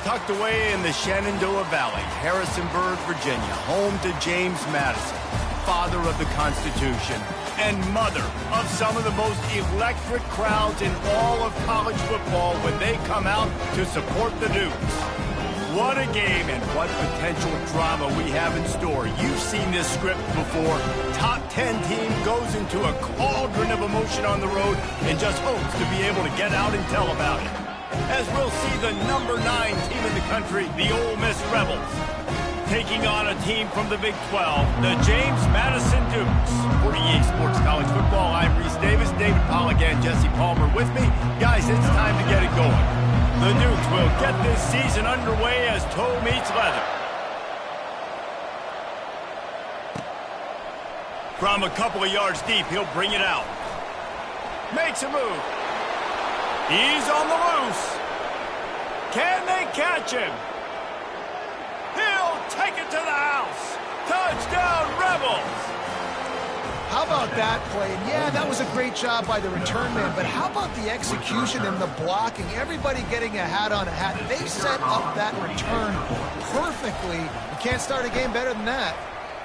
Tucked away in the Shenandoah Valley, Harrisonburg, Virginia, home to James Madison, father of the Constitution, and mother of some of the most electric crowds in all of college football when they come out to support the Dukes. What a game and what potential drama we have in store. You've seen this script before. Top 10 team goes into a cauldron of emotion on the road and just hopes to be able to get out and tell about it. As we'll see the number 9 team in the country, the Ole Miss Rebels, taking on a team from the Big 12, the James Madison Dukes. For EA Sports College Football, I'm Reese Davis, David Pollack, and Jesse Palmer with me. Guys, it's time to get it going. The Dukes will get this season underway as toe meets leather. From a couple of yards deep, he'll bring it out. Makes a move. He's on the loose. Can they catch him? He'll take it to the house. Touchdown, Rebels. How about that play? And yeah, that was a great job by the return man, but how about the execution and the blocking? Everybody getting a hat on a hat. They set up that return perfectly. You can't start a game better than that.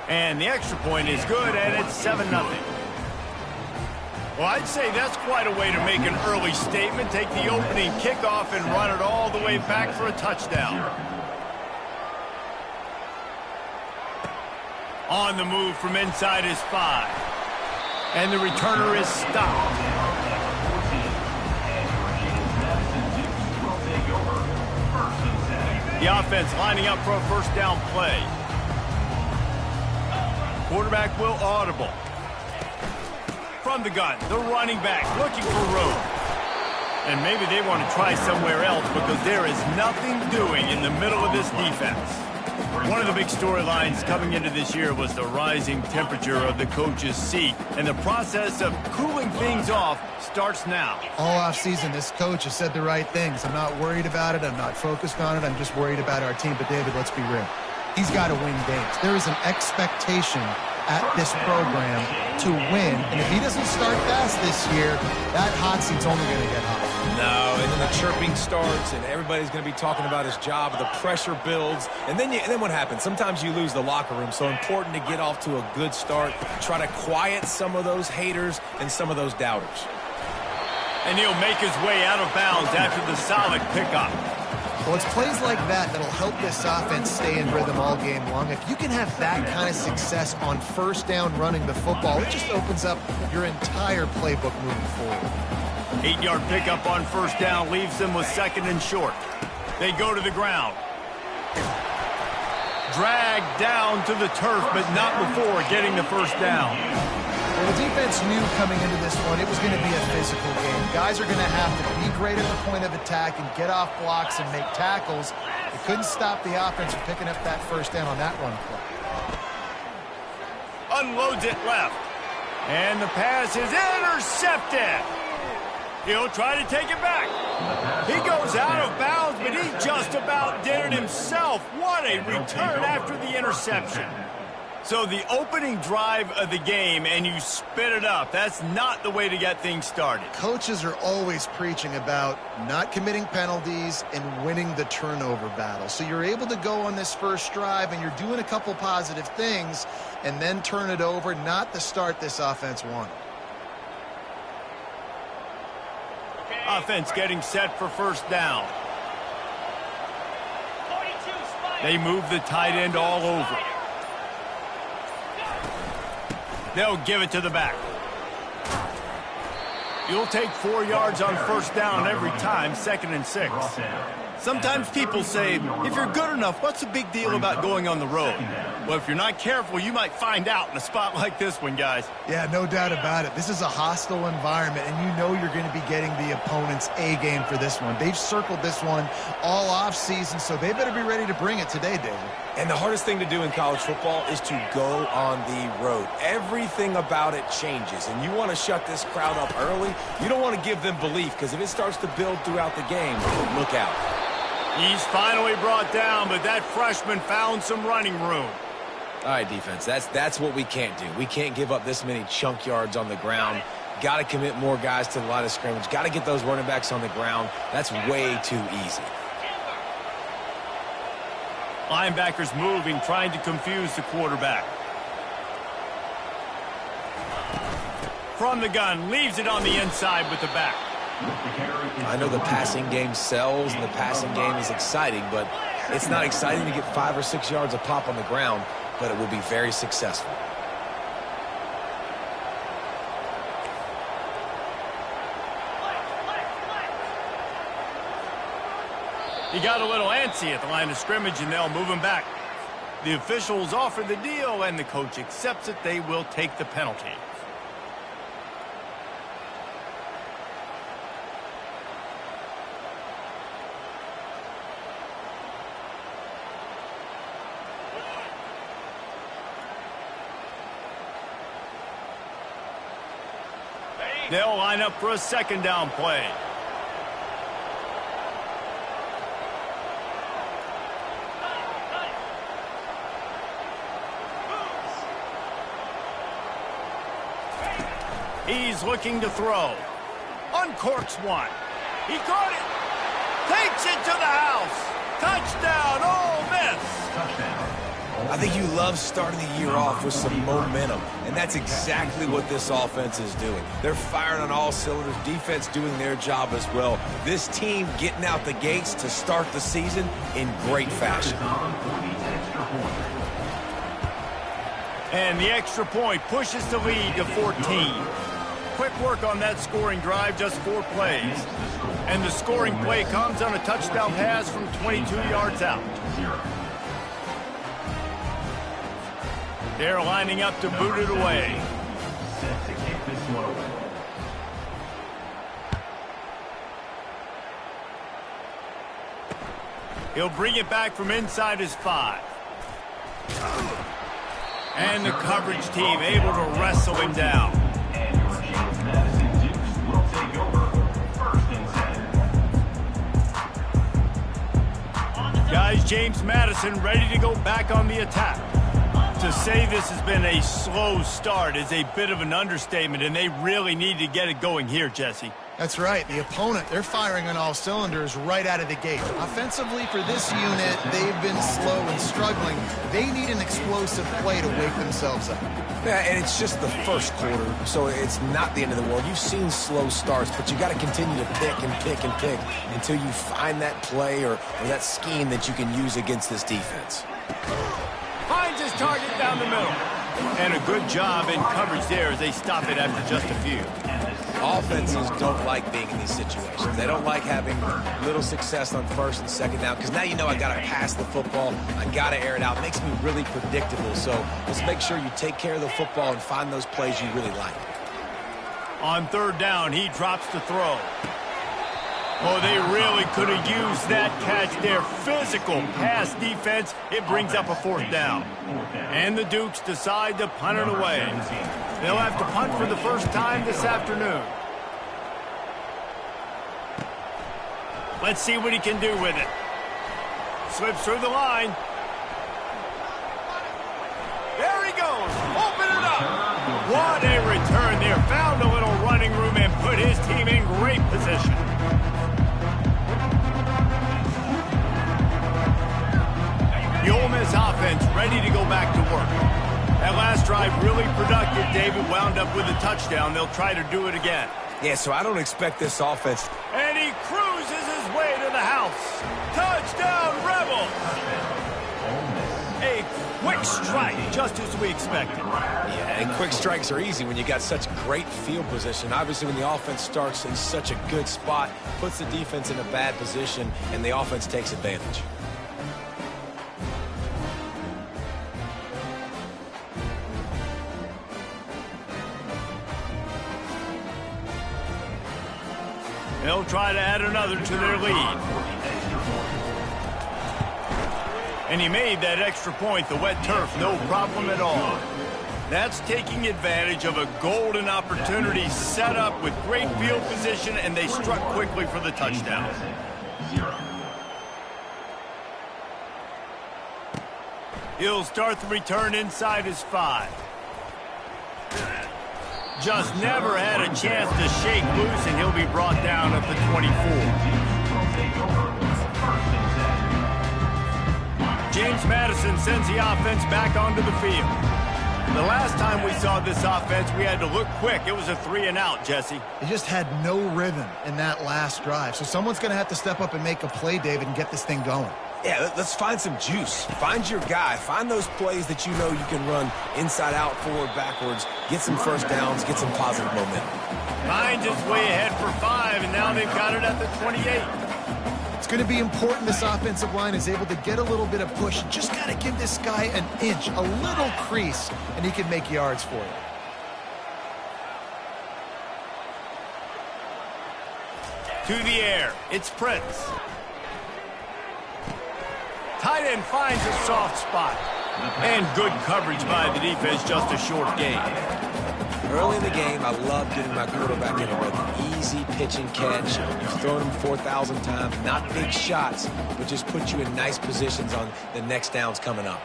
And the extra point is good, and it's 7-0. Well, I'd say that's quite a way to make an early statement. Take the opening kickoff and run it all the way back for a touchdown. On the move from inside his 5. And the returner is stopped. The offense lining up for a first down play. Quarterback will audible. From the gun, the running back looking for room. And maybe they want to try somewhere else because there is nothing doing in the middle of this defense. One of the big storylines coming into this year was the rising temperature of the coach's seat. And the process of cooling things off starts now. All offseason, this coach has said the right things. I'm not worried about it. I'm not focused on it. I'm just worried about our team. But, David, let's be real. He's got to win games. There is an expectation at this program to win. And if he doesn't start fast this year, that hot seat's only going to get hot. No, and then the chirping starts, and everybody's going to be talking about his job. The pressure builds, and then what happens? Sometimes you lose the locker room. So important to get off to a good start. Try to quiet some of those haters and some of those doubters. And he'll make his way out of bounds after the solid pickup. Well, it's plays like that that'll help this offense stay in rhythm all game long. If you can have that kind of success on first down running the football, it just opens up your entire playbook moving forward. 8-yard pickup on first down leaves them with 2nd and short. They go to the ground. Dragged down to the turf, but not before getting the first down. Well, the defense knew coming into this one it was going to be a physical game. Guys are going to have to be great at the point of attack and get off blocks and make tackles. They couldn't stop the offense from picking up that first down on that run play. Unloads it left. And the pass is intercepted. He'll try to take it back. He goes out of bounds, but he just about did it himself. What a return after the interception. So the opening drive of the game, and you spit it up. That's not the way to get things started. Coaches are always preaching about not committing penalties and winning the turnover battle. So you're able to go on this first drive, and you're doing a couple positive things, and then turn it over, not the start this offense wanted. Offense getting set for first down. They move the tight end all over. They'll give it to the back. You'll take 4 yards on first down every time, 2nd and 6. Sometimes people say, if you're good enough, what's the big deal about going on the road? Well, if you're not careful, you might find out in a spot like this one, guys. Yeah, no doubt about it. This is a hostile environment, and you know you're going to be getting the opponent's A game for this one. They've circled this one all offseason, so they better be ready to bring it today, David. And the hardest thing to do in college football is to go on the road. Everything about it changes, and you want to shut this crowd up early. You don't want to give them belief, because if it starts to build throughout the game, look out. He's finally brought down, but that freshman found some running room. All right, defense, that's what we can't do. We can't give up this many chunk yards on the ground. Got to commit more guys to the line of scrimmage. Got to get those running backs on the ground. That's way too easy. Linebackers moving, trying to confuse the quarterback. From the gun, leaves it on the inside with the back. I know the passing game sells and the passing game is exciting, but it's not exciting to get 5 or 6 yards a pop on the ground, but it will be very successful. He got a little antsy at the line of scrimmage, and they'll move him back. The officials offer the deal, and the coach accepts it. They will take the penalty. They'll line up for a second down play. He's looking to throw. Uncorks one. He caught it. Takes it to the house. Touchdown, Ole Miss. Touchdown. I think you love starting the year off with some momentum, and that's exactly what this offense is doing. They're firing on all cylinders, defense doing their job as well. This team getting out the gates to start the season in great fashion. And the extra point pushes the lead to 14. Quick work on that scoring drive, just 4 plays. And the scoring play comes on a touchdown pass from 22 yards out. They're lining up to boot it away. Set to kick this one away. He'll bring it back from inside his 5. And the coverage team able to wrestle him down. And your James Madison Dukes will take over 1st and 10. Guys, James Madison ready to go back on the attack. To say this has been a slow start is a bit of an understatement, and they really need to get it going here, Jesse. That's right. The opponent, they're firing on all cylinders right out of the gate. Offensively for this unit, they've been slow and struggling. They need an explosive play to wake themselves up. Yeah, and it's just the first quarter, so it's not the end of the world. You've seen slow starts, but you got to continue to pick and pick and pick until you find that play or that scheme that you can use against this defense. Finds his target down the middle. And a good job in coverage there as they stop it after just a few. Offenses don't like being in these situations. They don't like having little success on 1st and 2nd down because now you know I got to pass the football. I got to air it out. It makes me really predictable. So let's make sure you take care of the football and find those plays you really like. On 3rd down, he drops to throw. Oh, they really could have used that catch there. Physical pass defense. It brings up a 4th down. And the Dukes decide to punt it away. They'll have to punt for the first time this afternoon. Let's see what he can do with it. Slips through the line. There he goes. Open it up. What a return there. Found a little running room and put his team in great position. The Ole Miss offense ready to go back to work. That last drive really productive. David wound up with a touchdown. They'll try to do it again. Yeah, so I don't expect this offense. And he cruises his way to the house. Touchdown, Rebels! A quick strike, just as we expected. Yeah, and quick strikes are easy when you got such great field position. Obviously, when the offense starts in such a good spot, puts the defense in a bad position, and the offense takes advantage. They'll try to add another to their lead. And he made that extra point, the wet turf, no problem at all. That's taking advantage of a golden opportunity set up with great field position, and they struck quickly for the touchdown. He'll start the return inside his 5. Just never had a chance to shake loose, and he'll be brought down at the 24. James Madison sends the offense back onto the field. The last time we saw this offense, we had to look quick. It was a 3-and-out, Jesse. They just had no rhythm in that last drive. So someone's going to have to step up and make a play, David, and get this thing going. Yeah, let's find some juice. Find your guy. Find those plays that you know you can run inside out, forward, backwards. Get some first downs. Get some positive momentum. Hines is way ahead for 5, and now they've got it at the 28. It's going to be important this offensive line is able to get a little bit of push. You just got to give this guy an inch, a little crease, and he can make yards for you. To the air, it's Prince. Tight end finds a soft spot. And good coverage by the defense, just a short gain. Early in the game, I love getting my quarterback in a rhythm. Easy pitch and catch. You've thrown him 4,000 times. Not big shots, but just put you in nice positions on the next downs coming up.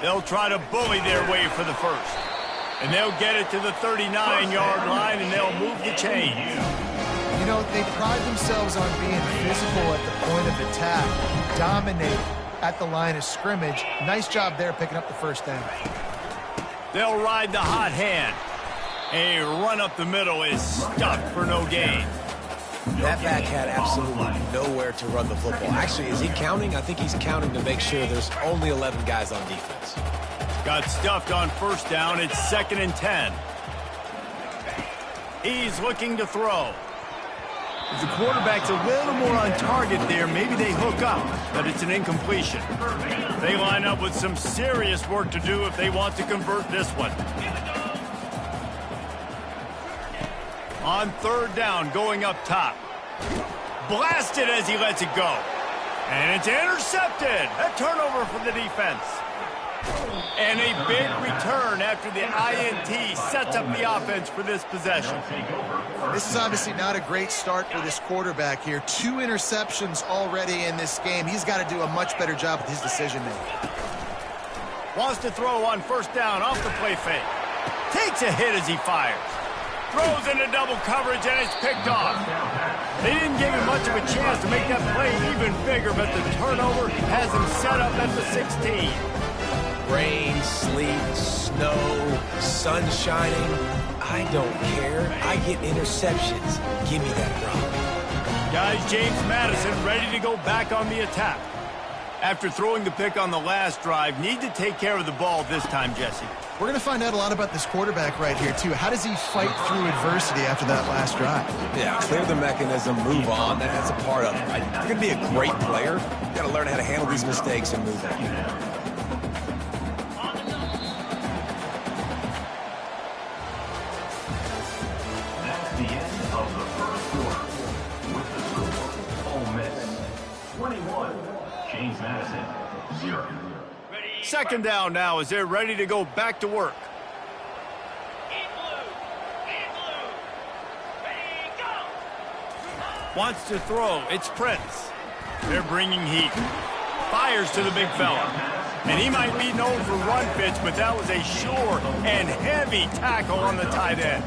They'll try to bully their way for the first. And they'll get it to the 39-yard line, and they'll move the chains. You know, they pride themselves on being physical at the point of attack, dominate at the line of scrimmage. Nice job there picking up the first down. They'll ride the hot hand. A run up the middle is stuffed for no gain. That back had absolutely nowhere to run the football. Actually, is he counting? I think he's counting to make sure there's only 11 guys on defense. Got stuffed on first down. It's 2nd and 10. He's looking to throw. If the quarterback's a little more on target there, maybe they hook up, but it's an incompletion. They line up with some serious work to do if they want to convert this one. On 3rd down, going up top. Blasted as he lets it go. And it's intercepted. A turnover for the defense. And a big return after the INT sets up the offense for this possession. This is obviously not a great start for this quarterback here. 2 interceptions already in this game. He's got to do a much better job with his decision-making. Wants to throw on 1st down off the play fake. Takes a hit as he fires. Throws into double coverage, and it's picked off. They didn't give him much of a chance to make that play even bigger, but the turnover has him set up at the 16. Rain, sleet, snow, sun shining. I don't care. I get interceptions. Give me that rock. Guys, James Madison ready to go back on the attack. After throwing the pick on the last drive, need to take care of the ball this time, Jesse. We're going to find out a lot about this quarterback right here, too. How does he fight through adversity after that last drive? Yeah, clear the mechanism, move on. That's a part of it, right? You're going to be a great player. You've got to learn how to handle these mistakes and move on. That's the end of the first quarter. With the score, Ole Miss 21, James Madison 0. 2nd down now as they're ready to go back to work. Wants to throw. It's Prince. They're bringing heat. Fires to the big fella. And he might be known for run fits, but that was a sure and heavy tackle on the tight end.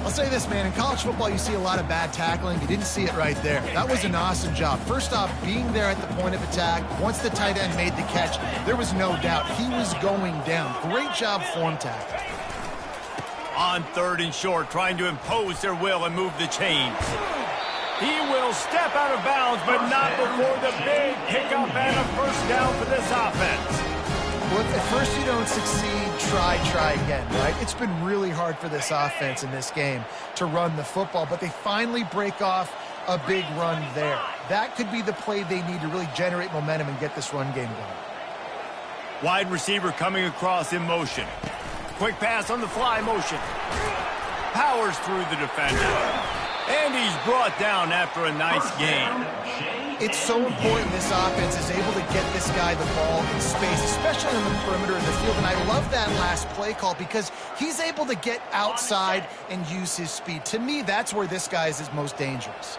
I'll say this, man. In college football, you see a lot of bad tackling. You didn't see it right there. That was an awesome job. First off, being there at the point of attack. Once the tight end made the catch, there was no doubt he was going down. Great job form tackle. On 3rd and short, trying to impose their will and move the chains. He will step out of bounds, but not before the big pickup and a first down for this offense. Well, if at first you don't succeed, try again, right? It's been really hard for this offense in this game to run the football, but they finally break off a big run there. That could be the play they need to really generate momentum and get this run game going. Wide receiver coming across in motion. Quick pass on the fly motion. Powers through the defender. And he's brought down after a nice gain. It's so important this offense is able to get this guy the ball in space, especially on the perimeter of the field. And I love that last play call because he's able to get outside and use his speed. To me, that's where this guy is his most dangerous.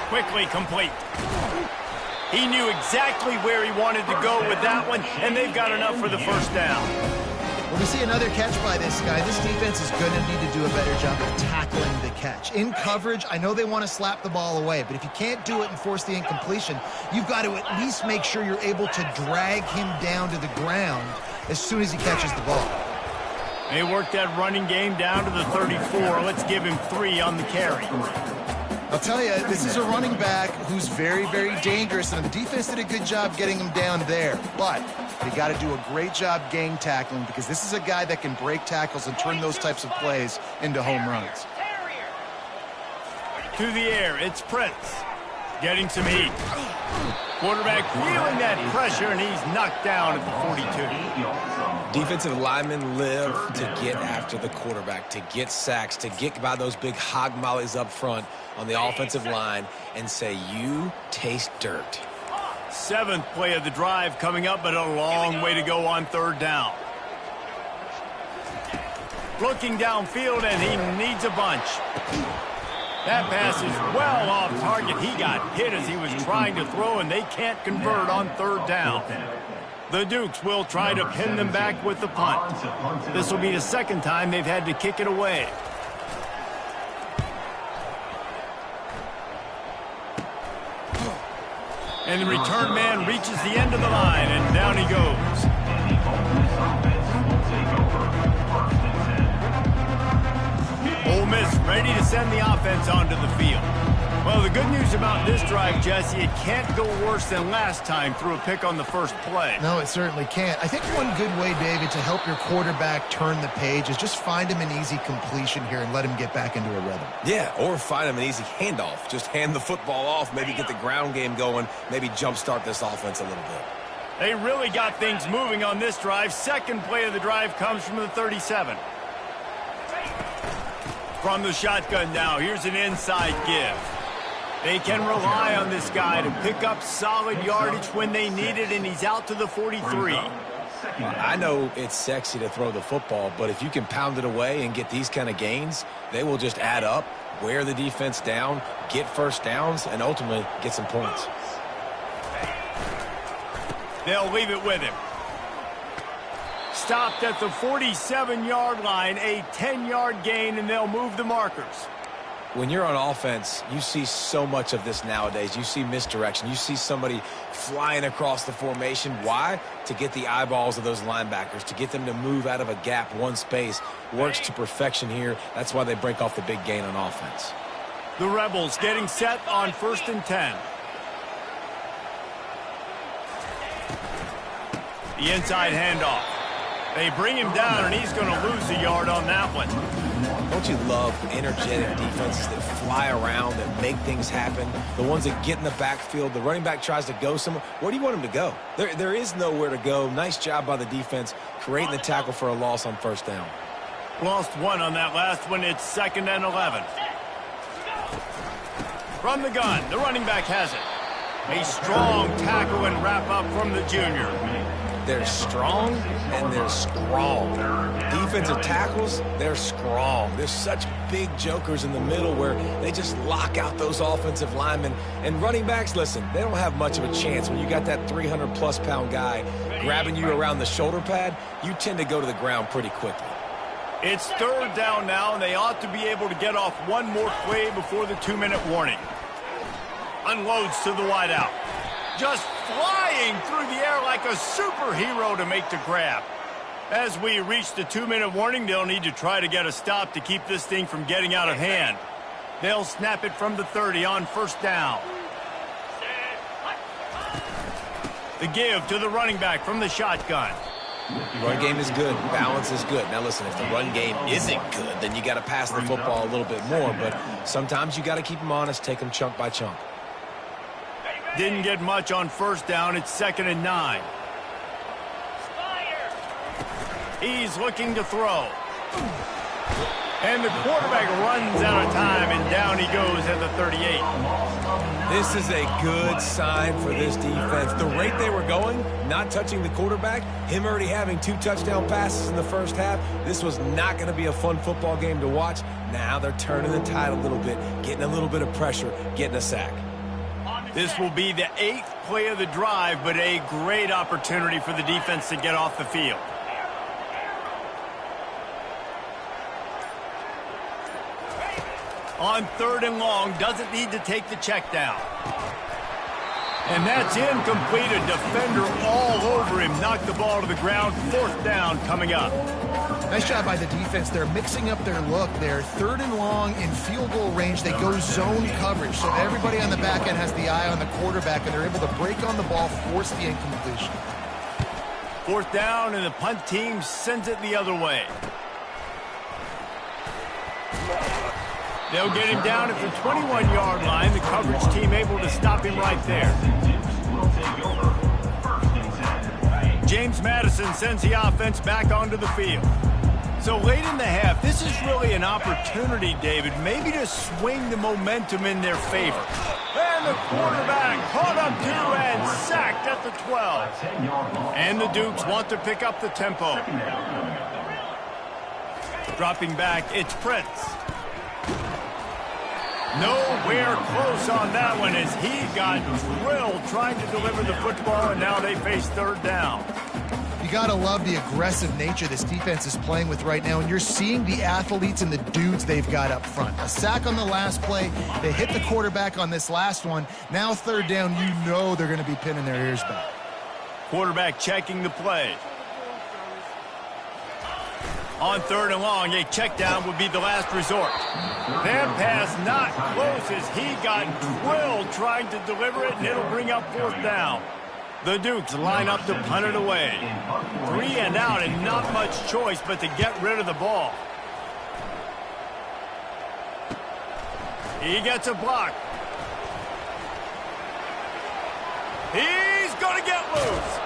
Quickly complete. He knew exactly where he wanted to go with that one, and they've got enough for the first down. When we see another catch by this guy, this defense is going to need to do a better job of tackling the catch. In coverage, I know they want to slap the ball away, but if you can't do it and force the incompletion, you've got to at least make sure you're able to drag him down to the ground as soon as he catches the ball. They worked that running game down to the 34. Let's give him 3 on the carry. I'll tell you, this is a running back who's very, very dangerous, and the defense did a good job getting him down there. But they got to do a great job gang tackling, because this is a guy that can break tackles and turn those types of plays into home runs. To the air, it's Prince. Getting some heat. Quarterback feeling that pressure, and he's knocked down at the 42. Defensive linemen live to get after the quarterback, to get sacks, to get by those big hog mollies up front on the offensive line and say, you taste dirt. 7th play of the drive coming up, but a long way to go on 3rd down. Looking downfield, and he needs a bunch. That pass is well off target. He got hit as he was trying to throw, and they can't convert on 3rd down. The Dukes will try to pin them back with the punt. This will be the 2nd time they've had to kick it away. And the return man reaches the end of the line, and down he goes. Ole Miss ready to send the offense onto the field. Well, the good news about this drive, Jesse, it can't go worse than last time through a pick on the first play. No, it certainly can't. I think one good way, David, to help your quarterback turn the page is just find him an easy completion here and let him get back into a rhythm. Yeah, or find him an easy handoff. Just hand the football off, maybe get the ground game going, maybe jumpstart this offense a little bit. They really got things moving on this drive. 2nd play of the drive comes from the 37. From the shotgun now, here's an inside give. They can rely on this guy to pick up solid yardage when they need it, and he's out to the 43. I know it's sexy to throw the football, but if you can pound it away and get these kind of gains, they will just add up, wear the defense down, get first downs, and ultimately get some points. They'll leave it with him. Stopped at the 47-yard line, a 10-yard gain, and they'll move the markers. When you're on offense, you see so much of this nowadays. You see misdirection. You see somebody flying across the formation. Why? To get the eyeballs of those linebackers, to get them to move out of a gap, one space. Works to perfection here. That's why they break off the big gain on offense. The Rebels getting set on 1st and 10. The inside handoff. They bring him down, and he's going to lose a yard on that one. Don't you love energetic defenses that fly around, that make things happen? The ones that get in the backfield, the running back tries to go somewhere. Where do you want him to go? There is nowhere to go. Nice job by the defense, creating the tackle for a loss on 1st down. Lost 1 on that last one. It's 2nd and 11. From the gun, the running back has it. A strong tackle and wrap up from the junior. They're strong and they're strong. Defensive tackles, they're strong. There's such big jokers in the middle where they just lock out those offensive linemen. And running backs, listen, they don't have much of a chance. When you got that 300-plus pound guy grabbing you around the shoulder pad, you tend to go to the ground pretty quickly. It's 3rd down now, and they ought to be able to get off one more play before the 2-minute warning. Unloads to the wideout. Just flying through the air like a superhero to make the grab. As we reach the 2-minute warning, they'll need to try to get a stop to keep this thing from getting out of hand. They'll snap it from the 30 on 1st down. The give to the running back from the shotgun. Run game is good. Balance is good. Now, listen, if the run game isn't good, then you got to pass the football a little bit more. But sometimes you got to keep them honest, take them chunk by chunk. Didn't get much on 1st down. It's 2nd and 9. He's looking to throw. And the quarterback runs out of time, and down he goes at the 38. This is a good sign for this defense. The rate they were going, not touching the quarterback, him already having 2 touchdown passes in the first half, this was not going to be a fun football game to watch. Now they're turning the tide a little bit, getting a little bit of pressure, getting a sack. This will be the 8th play of the drive, but a great opportunity for the defense to get off the field. On 3rd and long, doesn't need to take the check down. And that's incomplete. A defender all over him. Knocked the ball to the ground. 4th down coming up. Nice job by the defense. They're mixing up their look. They're 3rd and long in field goal range. They go zone coverage. So everybody on the back end has the eye on the quarterback, and they're able to break on the ball, force the incompletion. 4th down, and the punt team sends it the other way. They'll get him down at the 21-yard line. The coverage team able to stop him right there. James Madison sends the offense back onto the field. So late in the half, this is really an opportunity, David, maybe to swing the momentum in their favor. And the quarterback caught up to and sacked at the 12. And the Dukes want to pick up the tempo. Dropping back, it's Prince. Nowhere close on that one as he got drilled trying to deliver the football, and now they face 3rd down. You got to love the aggressive nature this defense is playing with right now, and you're seeing the athletes and the dudes they've got up front. A sack on the last play. They hit the quarterback on this last one. Now 3rd down, you know they're going to be pinning their ears back. Quarterback checking the play. On 3rd and long, a check down would be the last resort. That pass not close as he got drilled trying to deliver it, and it'll bring up 4th down. The Dukes line up to punt it away. 3 and out, and not much choice but to get rid of the ball. He gets a block. He's going to get loose.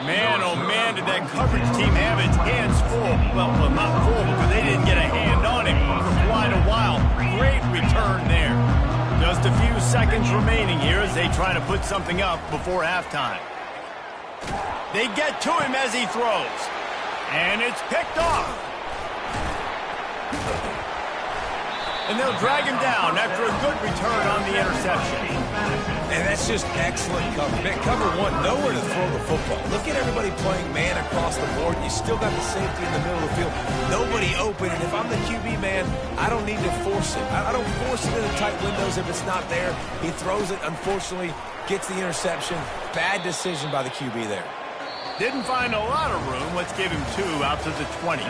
Man, oh man, did that coverage team have its hands full. Well, not full because they didn't get a hand on him for quite a while. Great return there. Just a few seconds remaining here as they try to put something up before halftime. They get to him as he throws. And it's picked off. And they'll drag him down after a good return on the interception. And that's just excellent cover. Man, cover one, nowhere to throw the football. Look at everybody playing man across the board. You still got the safety in the middle of the field. Nobody open. And if I'm the QB, man, I don't need to force it. I don't force it in the tight windows if it's not there. He throws it, unfortunately, gets the interception. Bad decision by the QB there. Didn't find a lot of room. Let's give him 2 out to the 20.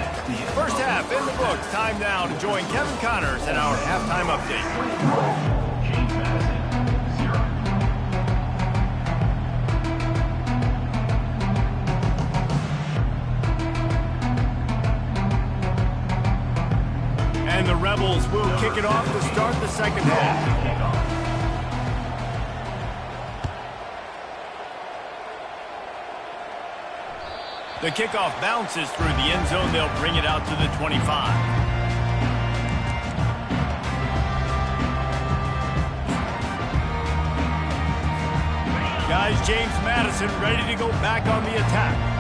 First half in the books. Time now to join Kevin Connors in our halftime update. James Madison, 0. And the Rebels will kick it off to start the second half. The kickoff bounces through the end zone. They'll bring it out to the 25. Guys, James Madison ready to go back on the attack.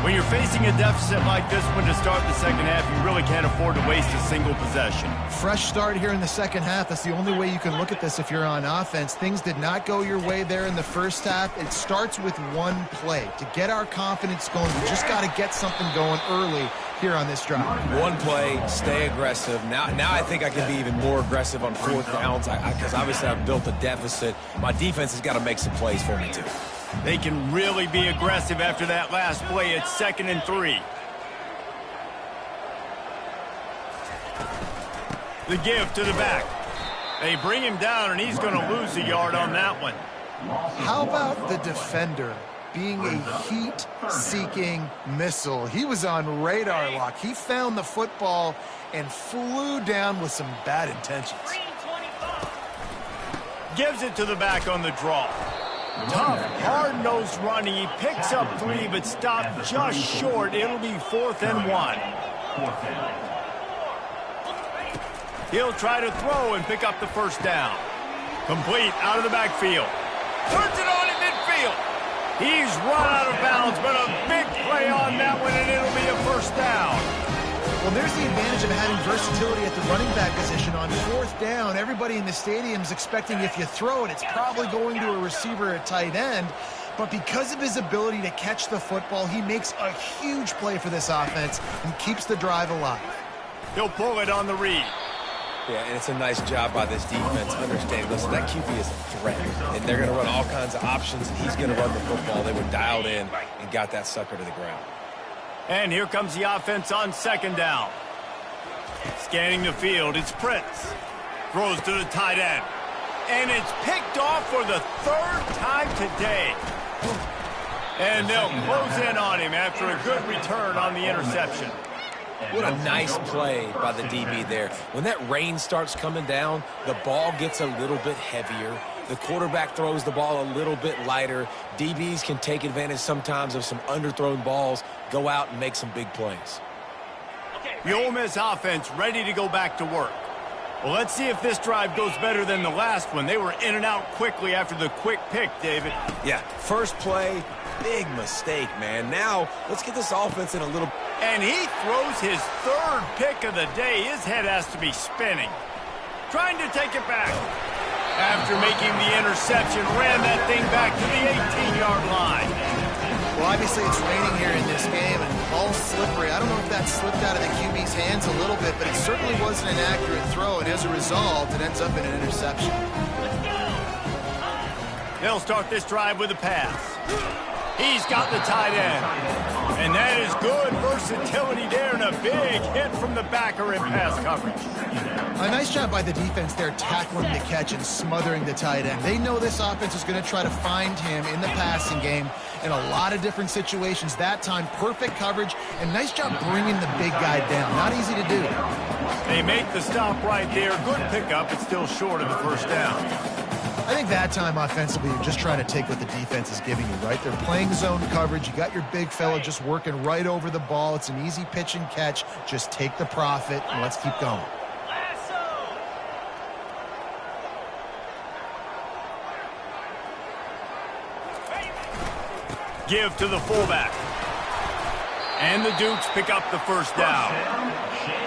When you're facing a deficit like this one to start the second half, you really can't afford to waste a single possession. Fresh start here in the second half. That's the only way you can look at this if you're on offense. Things did not go your way there in the first half. It starts with one play. To get our confidence going, we just got to get something going early here on this drive. One play, stay aggressive. Now I think I can be even more aggressive on 4th downs because obviously I've built a deficit. My defense has got to make some plays for me too. They can really be aggressive after that last play. It's 2nd and 3. The give to the back. They bring him down, and he's going to lose a yard on that one. How about the defender being a heat-seeking missile? He was on radar lock. He found the football and flew down with some bad intentions. Gives it to the back on the draw. Tough, hard-nosed running. He picks up 3, but stopped just short. It'll be 4th and 1. He'll try to throw and pick up the first down. Complete out of the backfield. Turns it on in midfield. He's run out of bounds, but a big play on that one, and it'll be a first down. Well, there's the advantage of having versatility at the running back position. On fourth down, everybody in the stadium is expecting if you throw it, it's probably going to a receiver or tight end. But because of his ability to catch the football, he makes a huge play for this offense and keeps the drive alive. He'll pull it on the read. Yeah, and it's a nice job by this defense. Understand, listen, that QB is a threat, and they're going to run all kinds of options, and he's going to run the football. They were dialed in and got that sucker to the ground. And here comes the offense on second down. Scanning the field, it's Prince. Throws to the tight end. And it's picked off for the third time today. And they'll close in on him after a good return on the interception. What a nice play by the DB there. When that rain starts coming down, the ball gets a little bit heavier. The quarterback throws the ball a little bit lighter. DBs can take advantage sometimes of some underthrown balls, go out and make some big plays. The Ole Miss offense ready to go back to work. Well, let's see if this drive goes better than the last one. They were in and out quickly after the quick pick, David. Yeah, first play, big mistake, man. Now, let's get this offense in a little... And he throws his third pick of the day. His head has to be spinning. Trying to take it back. After making the interception, ran that thing back to the 18-yard line. Well, obviously it's raining here in this game, and the ball's slippery. I don't know if that slipped out of the QB's hands a little bit, but it certainly wasn't an accurate throw, and as a result, it ends up in an interception. They'll start this drive with a pass. He's got the tight end. And that is good versatility there, and a big hit from the backer in pass coverage. A nice job by the defense there, tackling the catch and smothering the tight end. They know this offense is going to try to find him in the passing game in a lot of different situations. That time, perfect coverage, and nice job bringing the big guy down. Not easy to do. They make the stop right there. Good pickup. It's still short of the first down. I think that time offensively, you're just trying to take what the defense is giving you, right? They're playing zone coverage. You got your big fella just working right over the ball. It's an easy pitch and catch. Just take the profit, and let's keep going. Give to the fullback. And the Dukes pick up the first down.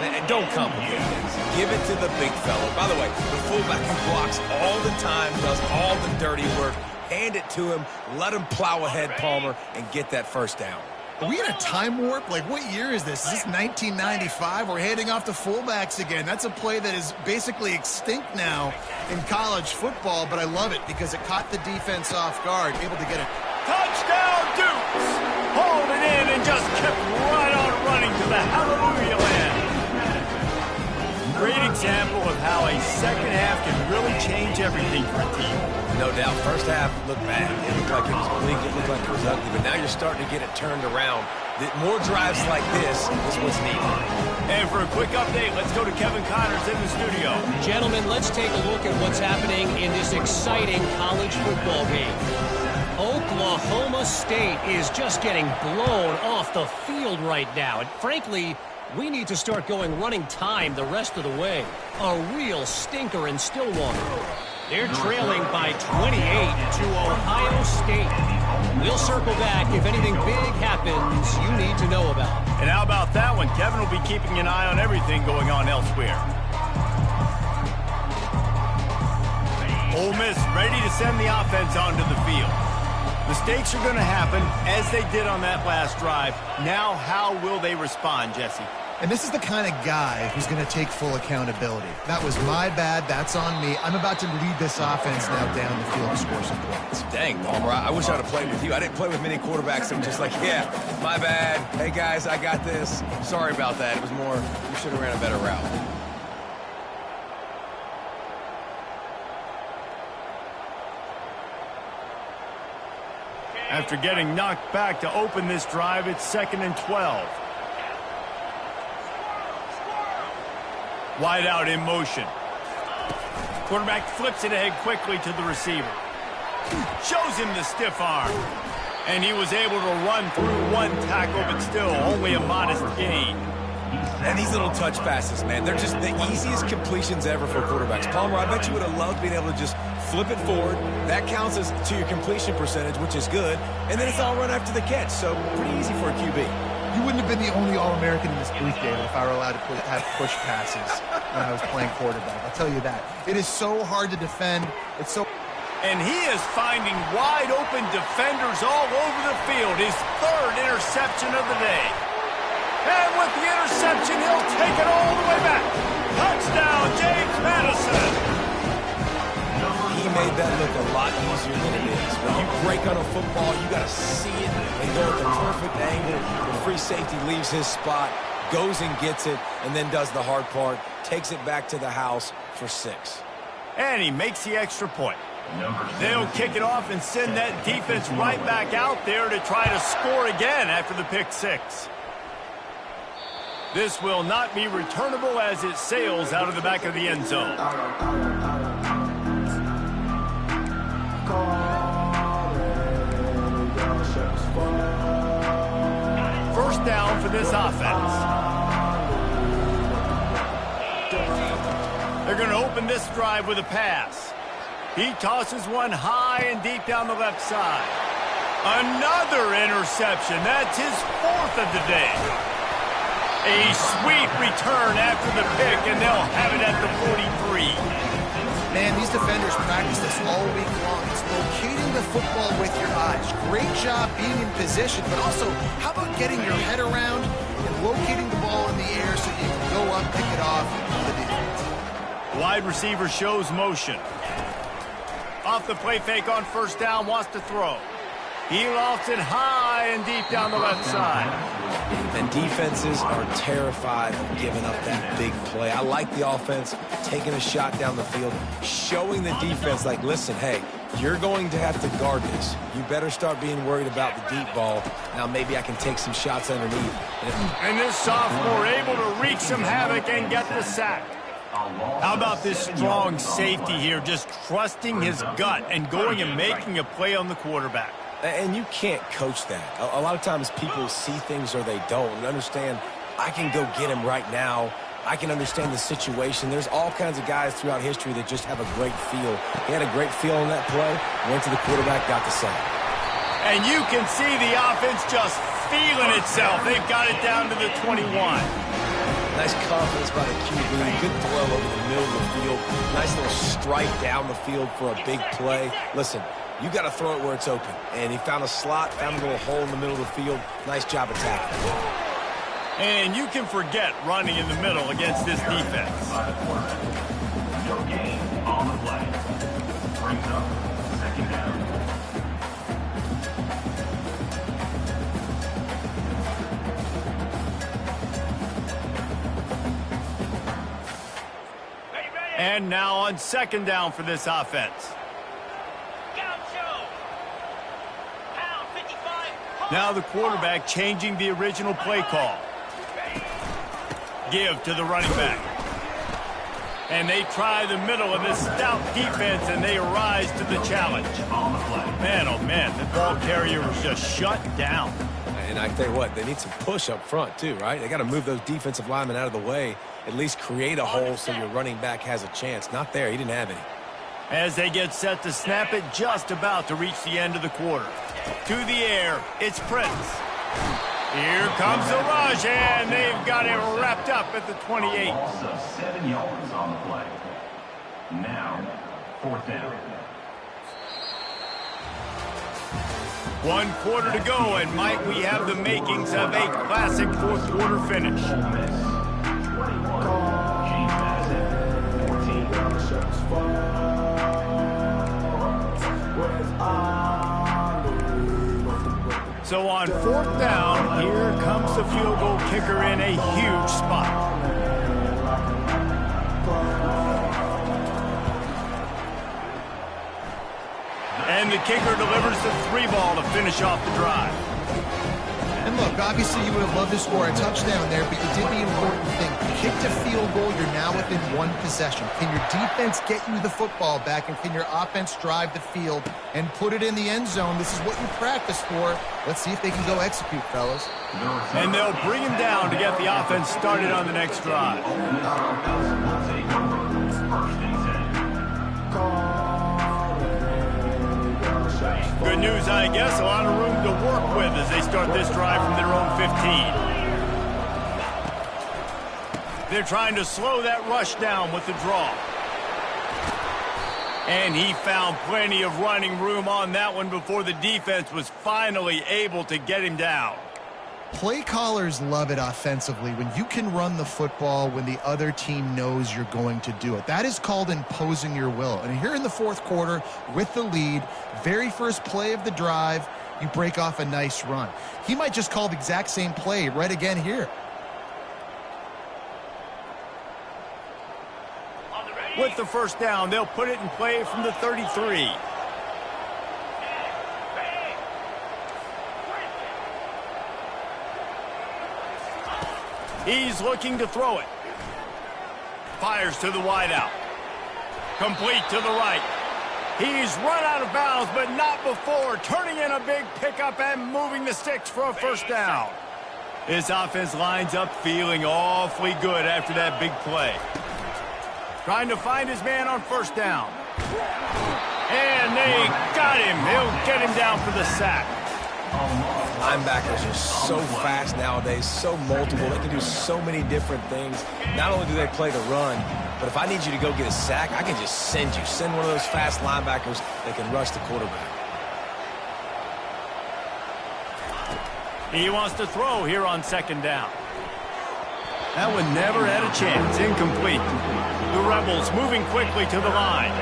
And don't complicate things. Give it to the big fella. By the way, the fullback who blocks all the time, does all the dirty work. Hand it to him. Let him plow ahead, Palmer, and get that first down. Are we in a time warp? Like, what year is this? Is this 1995? We're handing off to fullbacks again. That's a play that is basically extinct now in college football, but I love it because it caught the defense off guard, able to get it. Touchdown, Dukes! Hauled it in and just kept right on running to the hallelujah land. Great example of how a second half can really change everything for a team. No doubt. First half looked bad. It looked like it was bleak. It looked like it was ugly. But now you're starting to get it turned around. More drives like this is what's needed. And for a quick update, let's go to Kevin Connors in the studio. Gentlemen, let's take a look at what's happening in this exciting college football game. Oklahoma State is just getting blown off the field right now. And frankly, we need to start going running time the rest of the way. A real stinker in Stillwater. They're trailing by 28 to Ohio State. We'll circle back if anything big happens you need to know about. And how about that one? Kevin will be keeping an eye on everything going on elsewhere. Ole Miss ready to send the offense onto the field. Mistakes are going to happen, as they did on that last drive. Now, how will they respond, Jesse? And this is the kind of guy who's going to take full accountability. That was my bad. That's on me. I'm about to lead this offense now down the field and score some points. Dang, Palmer, I wish I'd have played with you. I didn't play with many quarterbacks that were just like, yeah, my bad. Hey, guys, I got this. Sorry about that. It was more, you should have ran a better route. After getting knocked back to open this drive, it's 2nd and 12. Wide out in motion. Quarterback flips it ahead quickly to the receiver. Shows him the stiff arm. And he was able to run through one tackle, but still only a modest gain. And these little touch passes, man, they're just the easiest completions ever for quarterbacks. Palmer, I bet you would have loved being able to just flip it forward. That counts as to your completion percentage, which is good. And then it's all run after the catch, so pretty easy for a QB. You wouldn't have been the only All-American in this booth, David, if I were allowed to have push passes when I was playing quarterback. I'll tell you that. It is so hard to defend. It's so... And he is finding wide-open defenders all over the field. His third interception of the day. And with the interception, he'll take it all the way back. Touchdown, James Madison. He made that look a lot easier than it is. When you break on a football, you got to see it and go at the perfect angle. The free safety leaves his spot, goes and gets it, and then does the hard part, takes it back to the house for 6. And he makes the extra point. They'll kick it off and send that defense right back out there to try to score again after the pick 6. This will not be returnable as it sails out of the back of the end zone. First down for this offense. They're going to open this drive with a pass. He tosses one high and deep down the left side. Another interception. That's his 4th of the day. A sweet return after the pick, and they'll have it at the 43. Man, these defenders practice this all week long. It's locating the football with your eyes. Great job being in position, but also, how about getting your head around and locating the ball in the air so you can go up, pick it off, and the defense. Wide receiver shows motion. Off the play fake on first down, wants to throw. He lofts it high and deep down the left side. And defenses are terrified of giving up that big play. I like the offense taking a shot down the field, showing the defense like, listen, hey, you're going to have to guard this. You better start being worried about the deep ball. Now maybe I can take some shots underneath. And this sophomore able to wreak some havoc and get the sack. How about this strong safety here, just trusting his gut and going and making a play on the quarterback? And you can't coach that. A lot of times people see things or they don't. And understand, I can go get him right now. I can understand the situation. There's all kinds of guys throughout history that just have a great feel. He had a great feel on that play, went to the quarterback, got the sack. And you can see the offense just feeling itself. They've got it down to the 21. Nice confidence by the QB. Good throw over the middle of the field. Nice little strike down the field for a big play. Listen, you got to throw it where it's open. And he found a slot, found a little hole in the middle of the field. Nice job attacking. And you can forget running in the middle against this defense. No gain on the play. Brings up 2nd down. And now on 2nd down for this offense. Now the quarterback changing the original play call. Give to the running back. And they try the middle of this stout defense, and they rise to the challenge. Man, oh man, the ball carrier was just shut down. And I tell you what, they need some push up front too, right? They got to move those defensive linemen out of the way, at least create a hole so your running back has a chance. Not there, he didn't have any. As they get set to snap it, just about to reach the end of the quarter. To the air, it's Prince. Here comes the rush, and they've got it wrapped up at the 28. Loss of 7 yards on the play. Now, 4th down. 1 quarter to go, and Mike, we have the makings of a classic 4th quarter finish. Ole Miss, 21. James Madison, 14. So on 4th down, here comes the field goal kicker in a huge spot. And the kicker delivers the 3 ball to finish off the drive. And look, obviously you would have loved to score a touchdown there, but you did the important thing. Kicked a field goal, you're now within 1 possession. Can your defense get you the football back, and can your offense drive the field and put it in the end zone? This is what you practice for. Let's see if they can go execute, fellas. And they'll bring him down to get the offense started on the next drive. Good news, I guess. A lot of room to work with as they start this drive from their own 15. They're trying to slow that rush down with the draw. And he found plenty of running room on that one before the defense was finally able to get him down. Play callers love it offensively when you can run the football when the other team knows you're going to do it. That is called imposing your will. And here in the fourth quarter with the lead, very first play of the drive, you break off a nice run. He might just call the exact same play right again here. With the first down, they'll put it in play from the 33. He's looking to throw it. Fires to the wideout. Complete to the right. He's run out of bounds, but not before turning in a big pickup and moving the sticks for a first down. This offense lines up feeling awfully good after that big play. Trying to find his man on first down. And they got him. He'll get him down for the sack. Linebackers are so fast nowadays, so multiple. They can do so many different things. Not only do they play the run, but if I need you to go get a sack, I can just send you. Send one of those fast linebackers that can rush the quarterback. He wants to throw here on second down. That one never had a chance. Incomplete. The Rebels moving quickly to the line.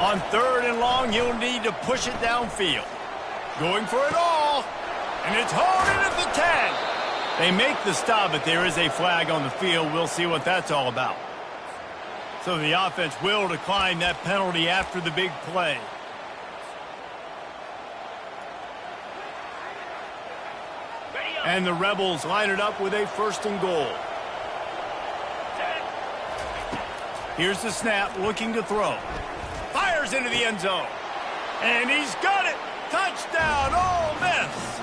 On third and long, you'll need to push it downfield. Going for it all. And it's hauled in at the 10. They make the stop, but there is a flag on the field. We'll see what that's all about. So the offense will decline that penalty after the big play. And the Rebels line it up with a first and goal. Here's the snap, looking to throw. Fires into the end zone. And he's got it. Touchdown, Ole Miss.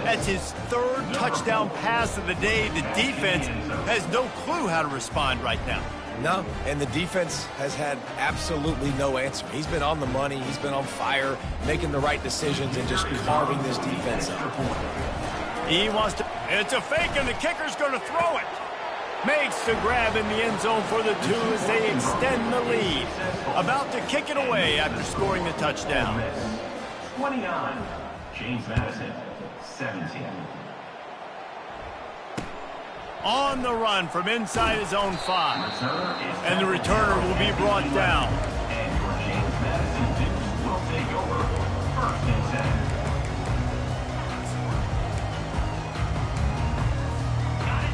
That's his third touchdown pass of the day. The defense has no clue how to respond right now. No, and the defense has had absolutely no answer. He's been on the money. He's been on fire, making the right decisions and just carving this defense up. He wants to. It's a fake, and the kicker's going to throw it. Makes the grab in the end zone for the two as they extend the lead. About to kick it away after scoring the touchdown. 29, James Madison, 17. On the run from inside his own 5. And the returner will be brought down. And your James Madison Dukes will take over first and 10.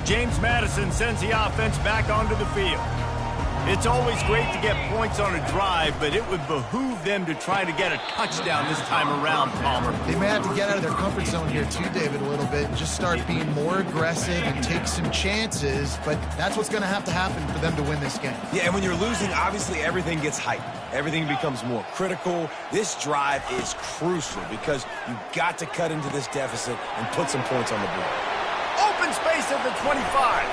James Madison sends the offense back onto the field. It's always great to get points on a drive, but it would behoove them to try to get a touchdown this time around, Palmer. They may have to get out of their comfort zone here too, David, a little bit, and just start being more aggressive and take some chances, but that's what's going to happen for them to win this game. Yeah, and when you're losing, obviously everything gets hyped. Everything becomes more critical. This drive is crucial because you've got to cut into this deficit and put some points on the board. Open space at the 25.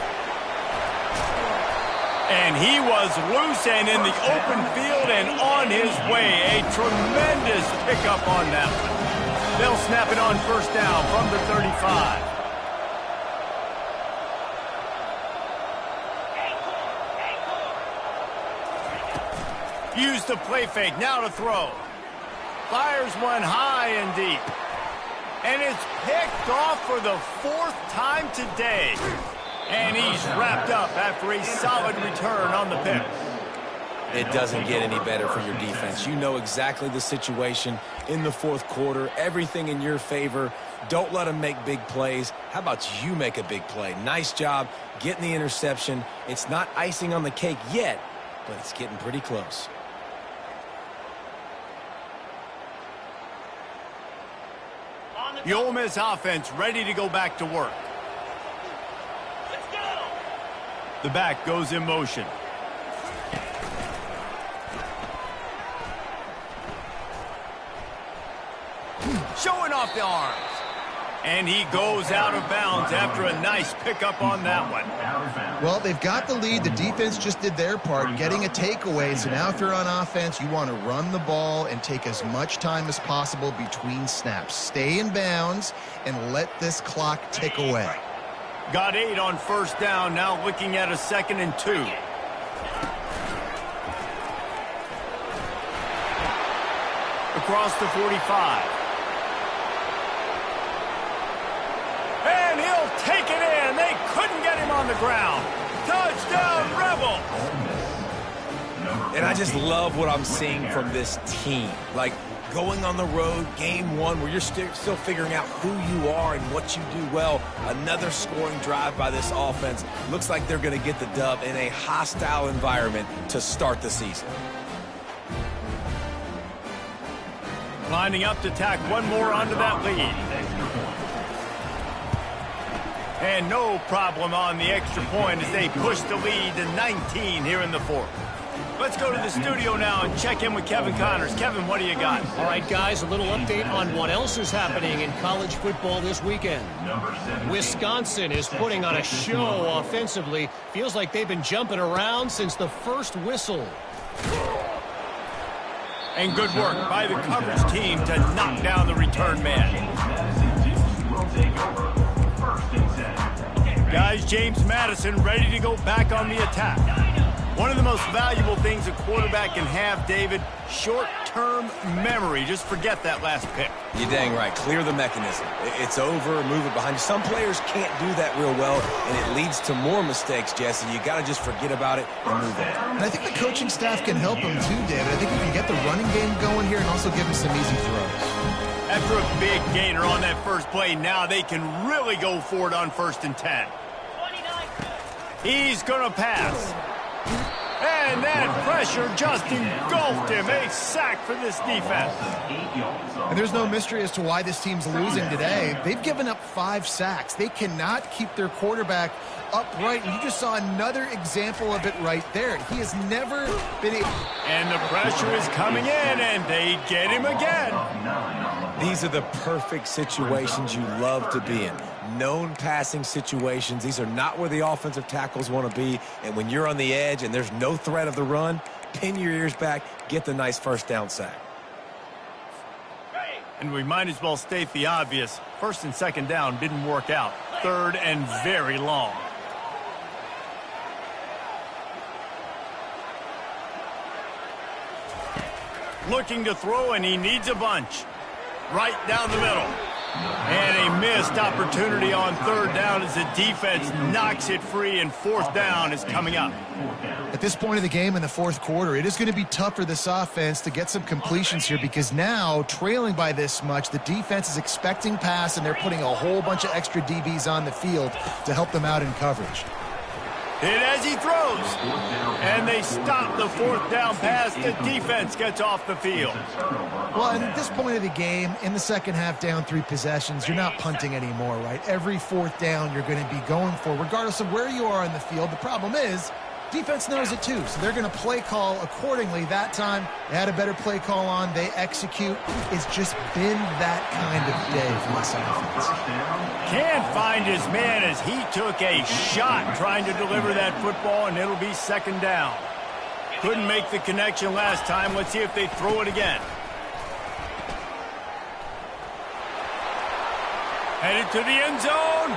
And he was loose and in the open field and on his way. A tremendous pickup on that one. They'll snap it on first down from the 35. Use the play fake, now to throw. Fires one high and deep. And it's picked off for the 4th time today. And he's wrapped up after a solid return on the pick. It doesn't get any better for your defense. You know exactly the situation in the 4th quarter. Everything in your favor. Don't let them make big plays. How about you make a big play? Nice job getting the interception. It's not icing on the cake yet, but it's getting pretty close. The Ole Miss offense ready to go back to work. The back goes in motion. Showing off the arms. And he goes out of bounds after a nice pickup on that one. Well, they've got the lead. The defense just did their part, getting a takeaway. So now if you're on offense, you want to run the ball and take as much time as possible between snaps. Stay in bounds and let this clock tick away. Got 8 on first down, now looking at a 2nd and 2. Across the 45. And he'll take it in. They couldn't get him on the ground. Touchdown, Rebel. And I just love what I'm seeing from this team. Like, going on the road, game 1, where you're still figuring out who you are and what you do well. Another scoring drive by this offense. Looks like they're going to get the dub in a hostile environment to start the season. Lining up to tack one more onto that lead. And no problem on the extra point as they push the lead to 19 here in the 4th. Let's go to the studio now and check in with Kevin Connors. Kevin, what do you got? All right, guys, a little update on what else is happening in college football this weekend. Wisconsin is putting on a show offensively. Feels like they've been jumping around since the first whistle. And good work by the coverage team to knock down the return man. Guys, James Madison ready to go back on the attack. One of the most valuable things a quarterback can have, David, short-term memory. Just forget that last pick. You're dang right. Clear the mechanism. It's over, move it behind you. Some players can't do that real well, and it leads to more mistakes, Jesse. You got to just forget about it and move on. And I think the coaching staff can help him too, David. I think you can get the running game going here and also give him some easy throws. After a big gainer on that first play, now they can really go for it on 1st and 10. He's going to pass. And that pressure just engulfed him. A sack for this defense. And there's no mystery as to why this team's losing today. They've given up 5 sacks. They cannot keep their quarterback upright. And you just saw another example of it right there. He has never been able... And the pressure is coming in, and they get him again. These are the perfect situations you love to be in. Known passing situations. These are not where the offensive tackles want to be. And when you're on the edge and there's no threat of the run, pin your ears back, get the nice first down sack. And we might as well state the obvious. 1st and 2nd down didn't work out. 3rd and very long. Looking to throw, and he needs a bunch. Right down the middle. And a missed opportunity on 3rd down as the defense knocks it free, and 4th down is coming up. At this point of the game in the 4th quarter, it is going to be tough for this offense to get some completions here because now, trailing by this much, the defense is expecting pass, and they're putting a whole bunch of extra DBs on the field to help them out in coverage. Hit as he throws. And they stop the 4th down pass. The defense gets off the field. Well, and at this point of the game, in the second half, down 3 possessions, you're not punting anymore, right? Every 4th down you're going to be going for, regardless of where you are in the field. The problem is, defense knows it too, so they're going to play call accordingly. That time, they had a better play call on. They execute. It's just been that kind of day for this offense. Can't find his man as he took a shot trying to deliver that football, and it'll be 2nd down. Couldn't make the connection last time. Let's see if they throw it again. Headed to the end zone.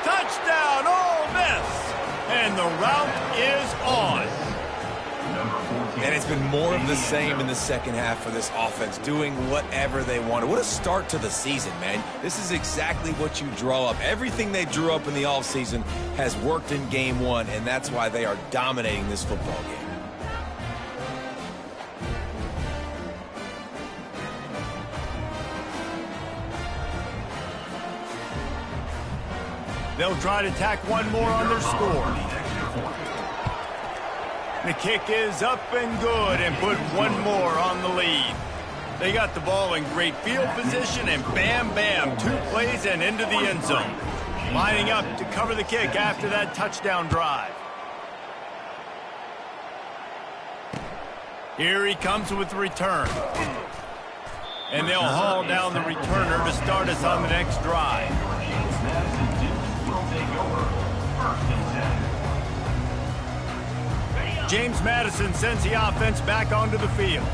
Touchdown, Ole Miss. And the route is on. And it's been more of the same in the second half for this offense, doing whatever they wanted. What a start to the season, man. This is exactly what you draw up. Everything they drew up in the offseason has worked in game 1, and that's why they are dominating this football game. They'll try to tack one more on their score. The kick is up and good and put one more on the lead. They got the ball in great field position, and bam, bam, 2 plays and into the end zone. Lining up to cover the kick after that touchdown drive. Here he comes with the return. And they'll haul down the returner to start us on the next drive. James Madison sends the offense back onto the field.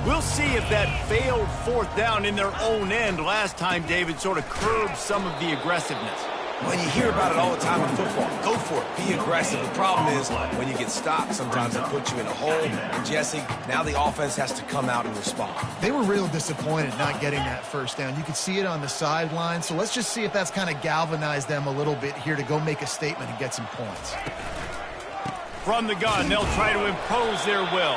We'll see if that failed fourth down in their own end last time, David, sort of curbed some of the aggressiveness. Well, you hear about it all the time in football. Go for it. Be aggressive. The problem is when you get stopped, sometimes it puts you in a hole. And, Jesse, now the offense has to come out and respond. They were real disappointed not getting that first down. You could see it on the sideline. So let's just see if that's kind of galvanized them a little bit here to go make a statement and get some points. From the gun, they'll try to impose their will.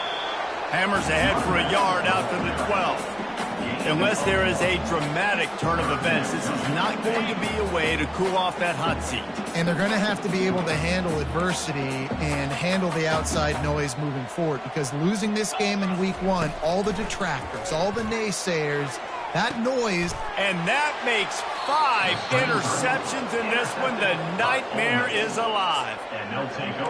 Hammers ahead for a yard out to the 12. Unless there is a dramatic turn of events, this is not going to be a way to cool off that hot seat. And they're going to have to be able to handle adversity and handle the outside noise moving forward, because losing this game in week 1, all the detractors, all the naysayers, that noise. And that makes 5 interceptions in this one. The nightmare is alive.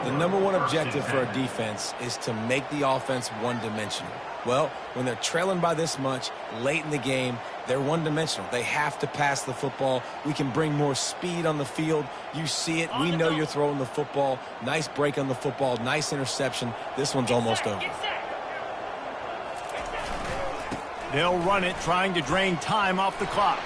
The number one objective for a defense is to make the offense one-dimensional. Well, when they're trailing by this much late in the game, they're one-dimensional. They have to pass the football. We can bring more speed on the field. You see it. We know you're throwing the football. Nice break on the football. Nice interception. This one's almost over. They'll run it, trying to drain time off the clock.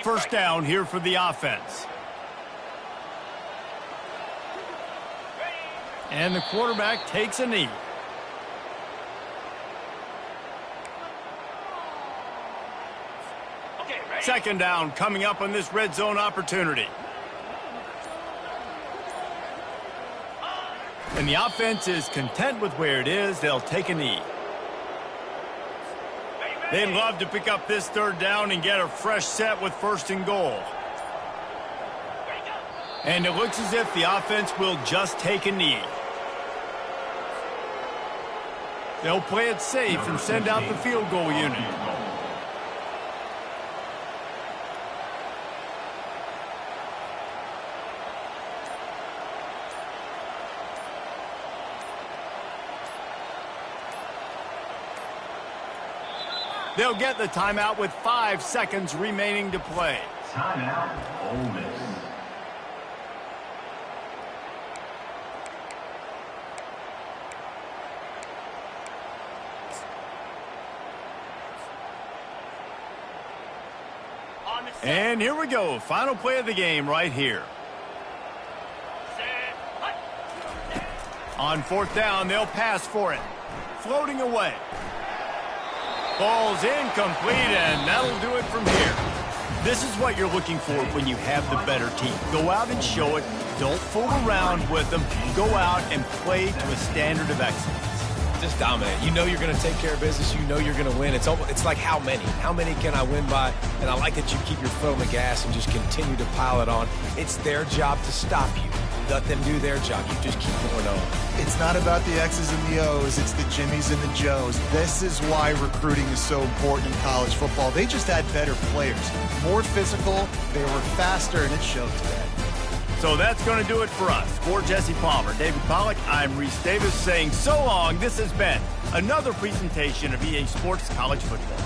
First down here for the offense. And the quarterback takes a knee. Second down coming up on this red zone opportunity. And the offense is content with where it is. They'll take a knee. They'd love to pick up this third down and get a fresh set with first and goal. And it looks as if the offense will just take a knee. They'll play it safe and send out the field goal unit. They'll get the timeout with 5 seconds remaining to play. Timeout, Ole Miss. And here we go. Final play of the game right here. On fourth down, they'll pass for it. Floating away. Ball's incomplete, and that'll do it from here. This is what you're looking for when you have the better team. Go out and show it. Don't fool around with them. Go out and play to a standard of excellence. Just dominate. You know you're going to take care of business. You know you're going to win. It's like how many? How many can I win by? And I like that you keep your foot on the gas and just continue to pile it on. It's their job to stop you. Let them do their job. You just keep going on. It's not about the X's and the O's. It's the Jimmies and the Joes. This is why recruiting is so important in college football. They just had better players. More physical. They were faster, and it showed today. So that's going to do it for us. For Jesse Palmer, David Pollack, I'm Reese Davis saying so long. This has been another presentation of EA Sports College Football.